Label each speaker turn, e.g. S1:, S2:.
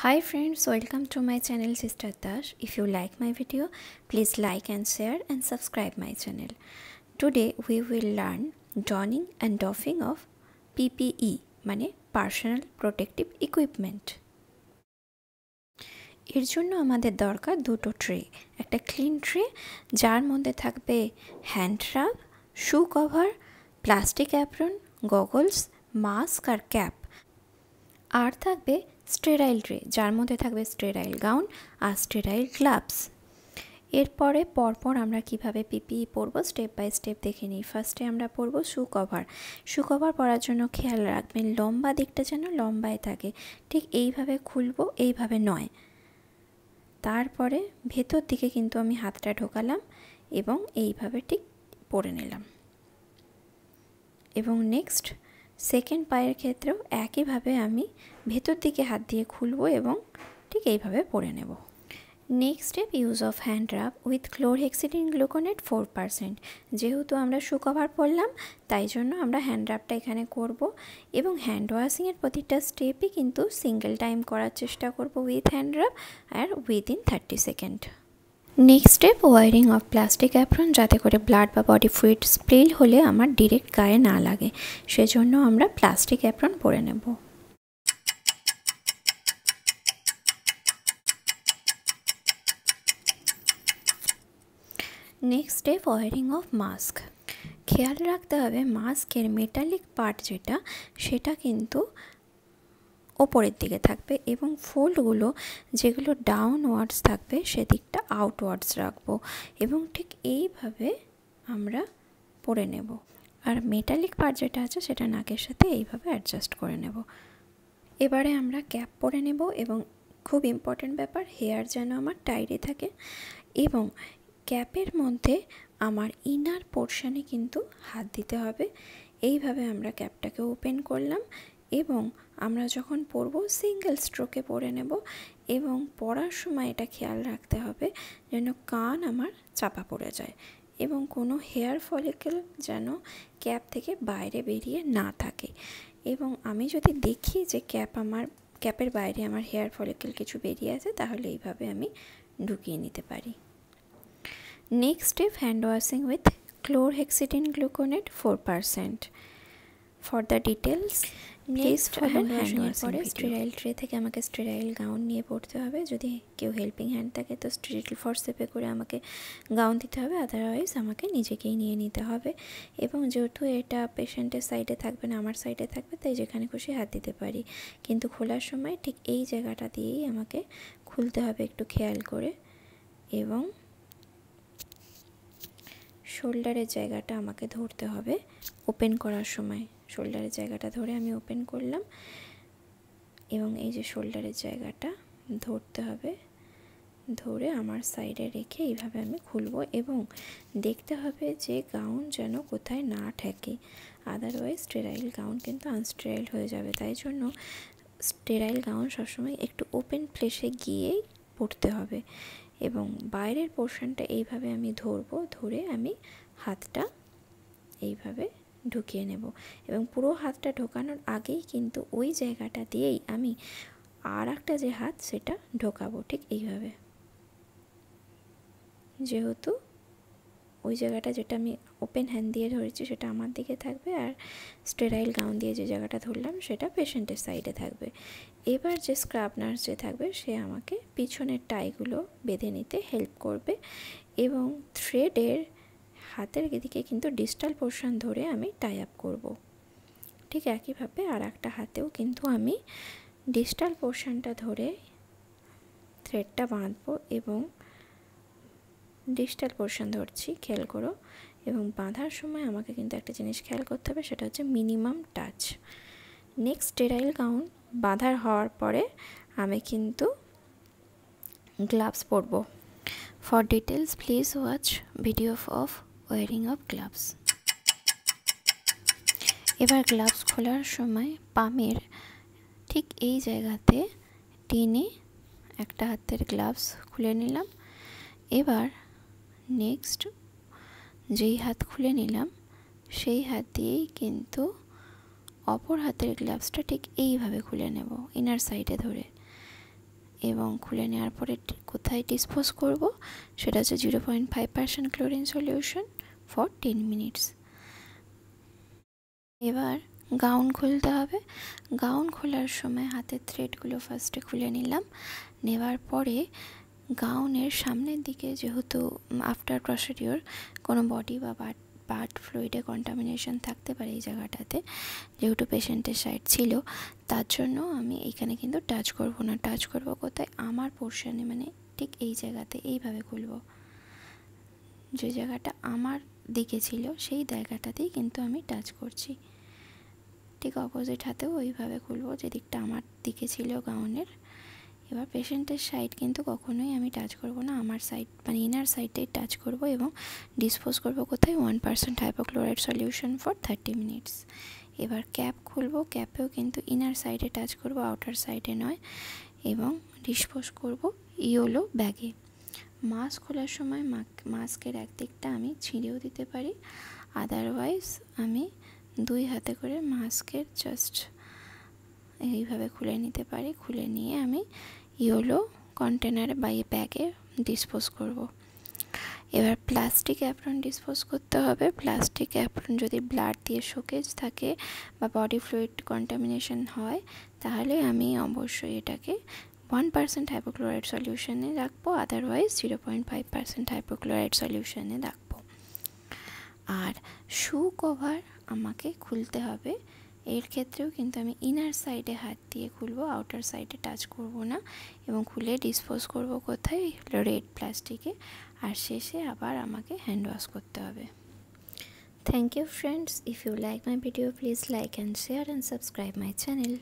S1: Hi friends, welcome to my channel Sister Dash. If you like my video, please like and share and subscribe my channel. Today we will learn donning and doffing of PPE মানে Personal Protective Equipment. এর জন্য আমাদের দরকার দুটো tray, একটা clean tray যার মধ্যে থাকবে hand rub, shoe cover, plastic apron, goggles, mask আর ক্যাপ, আর থাকবে স্টেরাইল ট্রে যার মধ্যে থাকবে স্টেরাইল গাউন আর স্টেরাইল গ্লাভস। এরপরে পরপর আমরা কিভাবে পিপিই পরবো স্টেপ বাই স্টেপ দেখে নিই। ফার্স্টে আমরা পরবো শু কভার। শু কভার পরার জন্য খেয়াল রাখবেন লম্বা দিকটা যেন লম্বায় থাকে, ঠিক এইভাবে খুলবো, এইভাবে নয়। তারপরে ভেতর দিকে কিন্তু আমি হাতটা ঢোকালাম এবং এইভাবে ঠিক পরে নিলাম। এবং নেক্সট সেকেন্ড পায়ের ক্ষেত্রেও একইভাবে আমি ভেতর দিকে হাত দিয়ে খুলবো এবং ঠিক এইভাবে পরে নেব। Next step, use of hand rub with chlorhexidine gluconate 4%। যেহেতু আমরা শু কভার পরলাম তাই জন্য আমরা হ্যান্ড রাবটা এখানে করব এবং হ্যান্ড ওয়াশিংয়ের প্রতিটা স্টেপই কিন্তু সিঙ্গেল টাইম করার চেষ্টা করব উইথ হ্যান্ড রাব আর within 30 second. Next step, wearing of plastic apron, যাতে করে ব্লাড বা বডি ফ্লুইড স্প্রিল হলে আমার ডিরেক্ট গায়ে না লাগে, সেজন্য আমরা প্লাস্টিক অ্যাপ্রন পরে নেব। Next step, wearing of mask. খেয়াল রাখতে হবে মাস্কের মেটালিক পার্ট সেটা কিন্তু ওপরের দিকে থাকবে এবং ফোল্ডগুলো যেগুলো ডাউনওয়ার্ডস থাকবে সেদিকটা আউটওয়ার্ডস রাখবো এবং ঠিক এইভাবে আমরা পরে নেব। আর মেটালিক পার্ট যেটা আছে সেটা নাকের সাথে এইভাবে অ্যাডজাস্ট করে নেব। এবারে আমরা ক্যাপ পরে নেব এবং খুব ইম্পর্ট্যান্ট ব্যাপার, হেয়ার যেন আমার টাইটে থাকে এবং ক্যাপের মধ্যে আমার ইনার পোর্শনে কিন্তু হাত দিতে হবে। এইভাবে আমরা ক্যাপটাকে ওপেন করলাম এবং আমরা যখন পরবো সিঙ্গেল স্ট্রোকে পরে নেব এবং পরার সময় এটা খেয়াল রাখতে হবে যেন কান আমার চাপা পড়ে যায় এবং কোনো হেয়ার ফলিকেল যেন ক্যাপ থেকে বাইরে বেরিয়ে না থাকে। এবং আমি যদি দেখি যে ক্যাপের বাইরে আমার হেয়ার ফলিকেল কিছু বেরিয়ে আছে তাহলে এইভাবে আমি ঢুকিয়ে নিতে পারি। Next step, hand washing with chlorhexidine gluconate 4%। For the details next hand ওয়াশিংয়ের পরে স্টেরাইল ট্রে থেকে আমাকে স্টেরাইল গাউন নিয়ে পড়তে হবে। যদি কেউ হেল্পিং হ্যান্ড থাকে তো স্টেরাইল ফোর্সেপে করে আমাকে গাউন দিতে হবে, আদারওয়াইজ আমাকে নিজেকেই নিয়ে নিতে হবে। এবং যেহেতু এটা পেশেন্টের সাইডে থাকবে না, আমার সাইডে থাকবে, তাই যেখানে খুশি হাত দিতে পারি, কিন্তু খোলার সময় ঠিক এই জায়গাটা দিয়েই আমাকে খুলতে হবে একটু খেয়াল করে। এবং শোল্ডারের জায়গাটা আমাকে ধরতে হবে ওপেন করার সময়। শোল্ডারের জায়গাটা ধরে আমি ওপেন করলাম এবং এই যে শোল্ডারের জায়গাটা ধরতে হবে, ধরে আমার সাইডে রেখে এইভাবে আমি খুলবো এবং দেখতে হবে যে গাউন যেন কোথায় না ঠেকে, আদারওয়াইজ স্টেরাইল গাউন কিন্তু আনস্টেরাইল হয়ে যাবে। তাই জন্য স্টেরাইল গাউন সবসময় একটু ওপেন প্লেসে গিয়েই পরতে হবে। এবং বাইরের পোর্শনটা এইভাবে আমি ধরবো, ধরে আমি হাতটা এইভাবে ঢুকিয়ে নেব এবং পুরো হাতটা ঢোকানোর আগেই কিন্তু ওই জায়গাটা দিয়েই আমি আর একটা যে হাত সেটা ঢোকাবো ঠিক এইভাবে। যেহেতু ওই জায়গাটা যেটা আমি ওপেন হ্যান্ড দিয়ে ধরেছি সেটা আমার দিকে থাকবে আর স্টেরাইল গাউন দিয়ে যে জায়গাটা ধরলাম সেটা পেশেন্টের সাইডে থাকবে। এবার যে স্ক্রাব নার্স যে থাকবে সে আমাকে পিছনের টাইগুলো বেঁধে নিতে হেল্প করবে এবং থ্রেডের হাতের দিকে কিন্তু ডিস্টাল পোর্শন ধরে আমি টাই আপ করব। ঠিক একইভাবে আর একটা হাতেও কিন্তু আমি ডিস্টাল পোর্শনটা ধরে থ্রেডটা বাঁধবো এবং ডিস্টাল পোর্শন ধরছি, খেয়াল করো। এবং বাঁধার সময় আমাকে কিন্তু একটা জিনিস খেয়াল করতে হবে, সেটা হচ্ছে minimum touch. Next sterile gown বাঁধার হওয়ার পরে আমি কিন্তু গ্লাভস পরবো। For details please watch video of wearing of gloves. এবার গ্লাভস খোলার সময় পামের ঠিক এই জায়গাতে টেনে একটা হাতের গ্লাভস খুলে নিলাম। এবার নেক্সট যেই হাত খুলে নিলাম সেই হাত দিয়েই কিন্তু অপর হাতের গ্লাভসটা ঠিক এইভাবে খুলে নেব ইনার সাইডে ধরে। এবং খুলে নেওয়ার পরে কোথায় ডিসপোজ করব সেটা হচ্ছে 0.5% ক্লোরিন সলিউশন ফর 10 মিনিটস। এবার গাউন খুলতে হবে। গাউন খোলার সময় হাতের থ্রেডগুলো ফার্স্টে খুলে নিলাম। নেওয়ার পরে গাউনের সামনের দিকে, যেহেতু আফটার প্রসিডিওর কোনো বডি বা পার্ট ফ্লুইডে কন্টামিনেশন থাকতে পারে এই জায়গাটাতে, যেহেতু পেশেন্টের সাইড ছিল, তার জন্য আমি এখানে কিন্তু টাচ করব না। টাচ করব কোথায়? আমার পোর্শনে, মানে ঠিক এই জায়গাতে এইভাবে খুলব। যে জায়গাটা আমার দিকে ছিল সেই জায়গাটাতেই কিন্তু আমি টাচ করছি। ঠিক অপোজিট হাতেও ওইভাবে খুলবো যে দিকটা আমার দিকে ছিল গাউনের। এবার পেশেন্টের সাইড কিন্তু কখনোই আমি টাচ করব না, আমার সাইড মানে ইনার সাইডটাই টাচ করব এবং ডিসপোজ করব কোথায়? 1% হাইপোক্লোরাইড সলিউশন ফর 30 মিনিটস। এবার ক্যাপ খুলবো। ক্যাপেও কিন্তু ইনার সাইডে টাচ করব, আউটার সাইডে নয়, এবং ডিসপোজ করব ইয়েলো ব্যাগে। মাস্ক খোলার সময় মাস্কের একদিকটা আমি ছিঁড়েও দিতে পারি, আদারওয়াইজ আমি 2 হাতে করে মাস্কের জাস্ট এইভাবে খুলে নিতে পারি। খুলে নিয়ে আমি ইয়েলো কন্টেনারে বা ব্যাগে ডিসপোজ করব। এবার প্লাস্টিক অ্যাপ্রন ডিসপোজ করতে হবে। প্লাস্টিক অ্যাপ্রন যদি ব্লাড দিয়ে শোকেজ থাকে বা বডি ফ্লুইড কন্টামিনেশন হয়, তাহলে আমি অবশ্যই এটাকে 1% হাইপোক্লোরাইড সলিউশনে রাখবো, আদারওয়াইজ 0.5% হাইপোক্লোরাইড সলিউশনে রাখবো। আর শু কভার আমাকে খুলতে হবে। এর ক্ষেত্রেও কিন্তু আমি ইনার সাইডে হাত দিয়ে খুলবো, আউটার সাইডে টাচ করব না, এবং খুলে ডিসপোজ করব কোথায়? রেড প্লাস্টিকে। আর শেষে আবার আমাকে হ্যান্ড ওয়াশ করতে হবে। Thank you friends. If you like my video, please like and share and subscribe my channel.